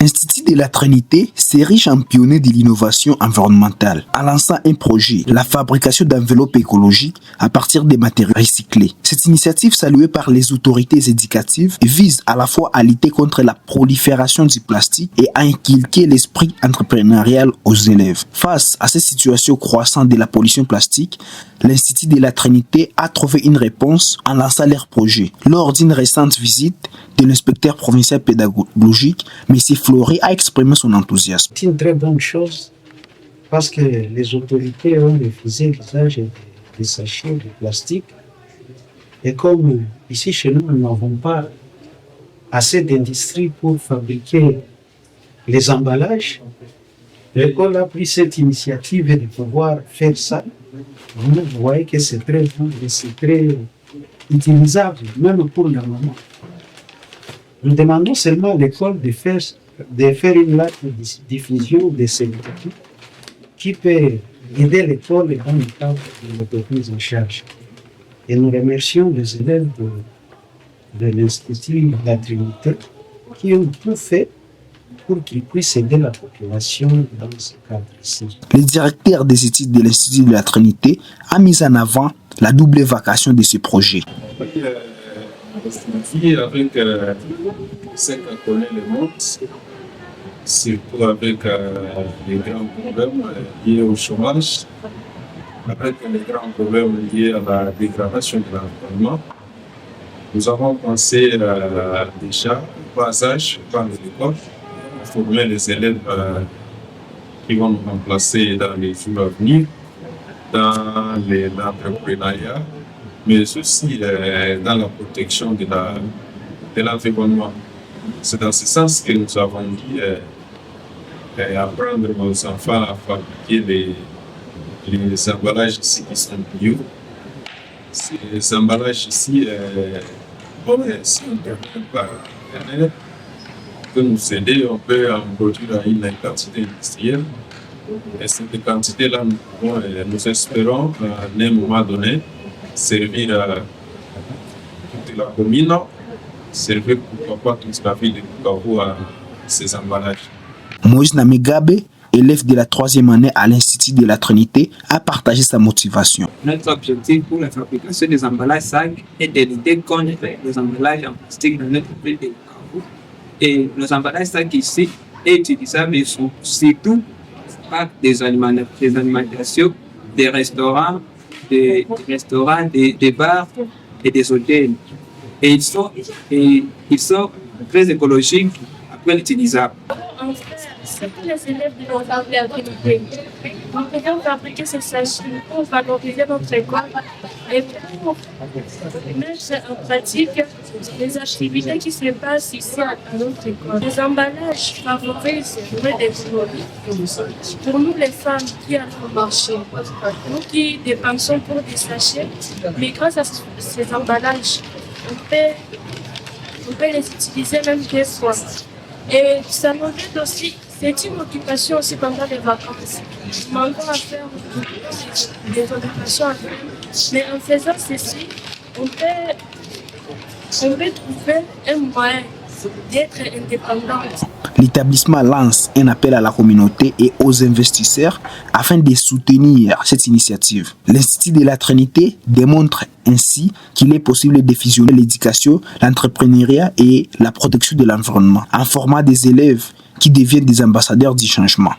L'Institut de la Trinité s'érige en pionnier de l'innovation environnementale en lançant un projet, la fabrication d'enveloppes écologiques à partir des matériaux recyclés. Cette initiative, saluée par les autorités éducatives, vise à la fois à lutter contre la prolifération du plastique et à inculquer l'esprit entrepreneurial aux élèves. Face à cette situation croissante de la pollution plastique, l'Institut de la Trinité a trouvé une réponse en lançant leur projet. Lors d'une récente visite de l'inspecteur provincial pédagogique, M. Fleury a exprimé son enthousiasme. C'est une très bonne chose parce que les autorités ont refusé l'usage des sachets de plastique. Et comme ici chez nous, nous n'avons pas assez d'industrie pour fabriquer les emballages, l'école a pris cette initiative de pouvoir faire ça. Vous voyez que c'est très bon et c'est très utilisable, même pour la maman. Nous demandons seulement à l'école de faire une large diffusion de ces méthodes qui peut aider l'école dans le cadre de la prise en charge. Et nous remercions les élèves de l'Institut de la Trinité qui ont tout fait pour qu'ils puissent aider la population dans ce cadre-ci. Le directeur des études de l'Institut de la Trinité a mis en avant la double vocation de ce projet. Avec ce qu'on connaît le monde, surtout avec les grands problèmes liés au chômage, avec les grands problèmes liés à la dégradation de l'environnement, nous avons pensé déjà au bas âge, par l'école, former les élèves qui vont nous remplacer dans les jours à venir, dans l'entrepreneuriat, mais aussi dans la protection de l'environnement. C'est dans ce sens que nous avons dit apprendre aux enfants à fabriquer les emballages ici qui sont bio. Ces emballages ici, si on peut nous aider, on peut en produire à une quantité industrielle. Et cette quantité-là, nous espérons à un moment donné servir à toute la commune, servir pourquoi pas toute la ville de Bukavu à ces emballages. Moïse Namegabe, élève de la 3e année à l'Institut de la Trinité, a partagé sa motivation. Notre objectif pour la fabrication des emballages sacs est de lutter contre les emballages en plastique dans notre ville de Bukavu. Et les emballages sacs ici est utilisable surtout par des alimentations, des restaurants, des bars et des hôtels. Et ils sont très écologiques après l'utilisable. C'est pour les élèves de nos activités. Nous pouvons fabriquer ces sachets pour valoriser notre école et pour mettre en pratique les activités qui se passent ici à notre école. Les emballages favorisent le développement. Pour nous, les femmes qui allons au marché, nous qui dépensons pour des sachets, mais grâce à ces emballages, on peut les utiliser même des fois. Et ça nous aide aussi. C'est une occupation aussi pendant les vacances. Nous manquons à faire des occupations à faire. Mais en faisant ceci, on peut trouver un moyen d'être indépendante. L'établissement lance un appel à la communauté et aux investisseurs afin de soutenir cette initiative. L'Institut de la Trinité démontre ainsi qu'il est possible de fusionner l'éducation, l'entrepreneuriat et la protection de l'environnement en formant des élèves qui deviennent des ambassadeurs du changement.